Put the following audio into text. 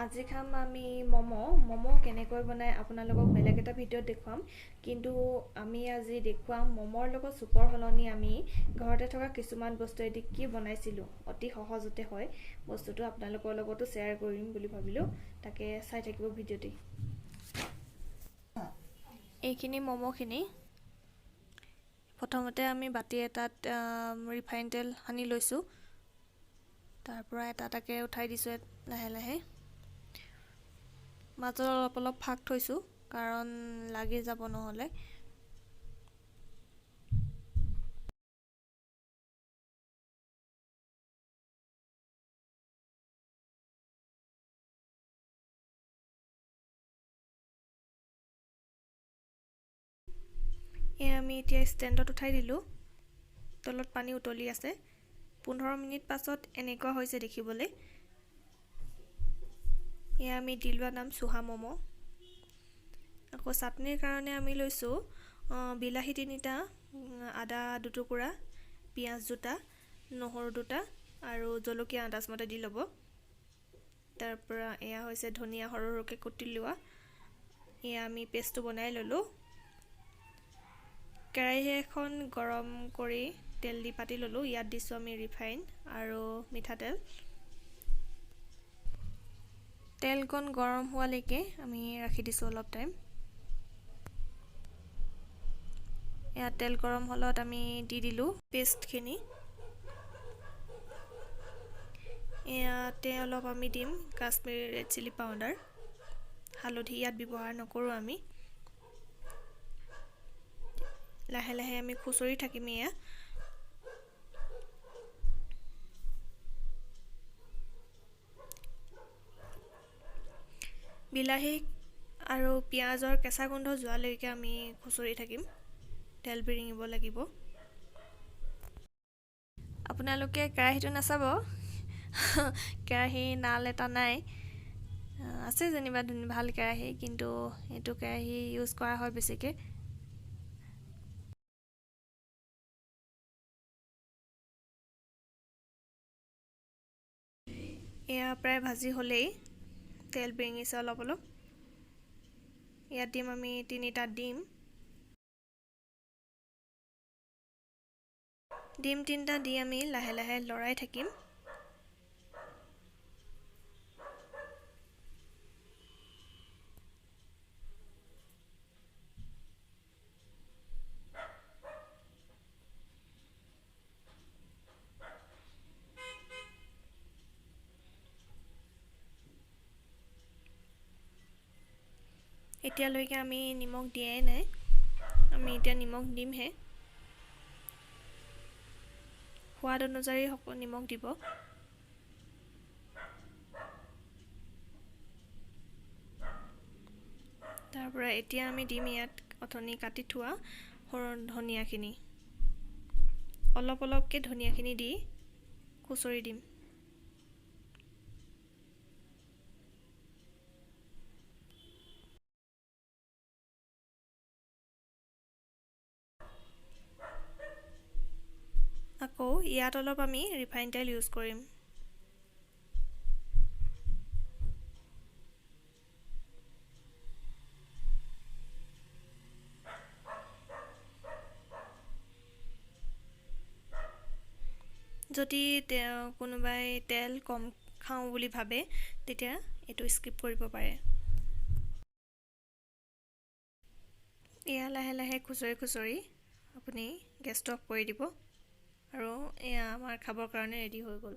আজি খাম আমি ম'ম' কেনেকৈ বনাই আপোনালোকক বেলেগ এটা ভিডিঅ'ত দেখুৱাম কিন্তু আমি আজি দেখুৱাম ম'মৰ লগত চুপৰ সলনি আমি ঘৰতে থকা কিছুমান বস্তুৱেদি কি বনাইছিলোঁ অতি সহজতে হয় বস্তুটো আপোনালোকৰ লগতো শ্বেয়াৰ কৰিম বুলি ভাবিলোঁ তাকে চাই থাকিব ভিডিঅ'টি এইখিনি ম'ম'খিনি প্ৰথমতে আমি বাটি এটাত ৰিফাইন তেল সানি লৈছোঁ তাৰ পৰা এটা এটাকে উঠাই দিছোঁ লাহে লাহে মাজত অলপ অলপ ফাঁক থৈছোঁ কাৰণ লাগি যাব নহ'লে আমি এতিয়া ষ্টেণ্ডত উঠাই দিলোঁ তলত পানী উতলি আছে 15 মিনিট পাছত এনেকুৱা হৈছে দেখিবলৈ আমি দিলোৱা নাম চুহা ম'ম' আকৌ চাটনিৰ কাৰণে আমি লৈছোঁ বিলাহী 3টা আদা 2 টুকুৰা পিঁয়াজ 2টা নহৰু 2টা আৰু জলকীয়া আন্দাজমতে দি ল'ব তাৰ পৰা এয়া হৈছে ধনিয়া সৰু সৰুকৈ কুটি লোৱা আমি পেষ্টটো বনাই ল'লোঁ কেৰাহী এখন গৰম কৰি তেল দি পাতি ল'লোঁ ইয়াত দিছোঁ আমি ৰিফাইন আৰু মিঠাতেল তেলকণ গৰম হোৱালৈকে আমি ৰাখি দিছোঁ অলপ টাইম ইয়াত তেল গৰম হ'লত আমি দি দিলোঁ পেষ্টখিনি ইয়াতে অলপ আমি দিম কাশ্মীৰী ৰেড চিলি পাউডাৰ হালধি ইয়াত ব্যৱহাৰ নকৰোঁ আমি লাহে লাহে আমি খুচৰি থাকিম এয়া বিলাহী আৰু পিঁয়াজৰ কেঁচা গোন্ধ যোৱালৈকে আমি খুচৰি থাকিম তেল বিৰিঙিব লাগিব আপোনালোকে কেৰাহীটো নাচাব কেৰাহী নাল এটা নাই আছে যেনিবা ভাল কেৰাহী কিন্তু এইটো কেৰাহী ইউজ কৰা হয় বেছিকৈ এয়া প্ৰায় ভাজি হ'লেই তেল বিৰিঙিছে অলপ অলপ ইয়াত দিম আমি 3টা ডিম 3টা দি আমি লাহে লাহে লৰাই থাকিম এতিয়ালৈকে আমি নিমখ দিয়াই নাই আমি এতিয়া নিমখ দিমহে সোৱাদ অনুযায়ী নিমখ দিব তাৰ পৰা এতিয়া আমি দিম ইয়াত অথনি কাটি থোৱা সৰু ধনিয়াখিনি অলপ অলপকৈ ধনিয়াখিনি দি খুচৰি দিম আকৌ ইয়াত অলপ আমি ৰিফাইন তেল ইউজ কৰিম যদি কোনোবাই তেল কম খাওঁ বুলি ভাবে তেতিয়া এইটো স্কিপ কৰিব পাৰে এয়া লাহে লাহে খুচৰি আপুনি গেছটো অফ কৰি দিব আৰু এয়া আমাৰ খাবৰ কাৰণে ৰেডি হৈ গ'ল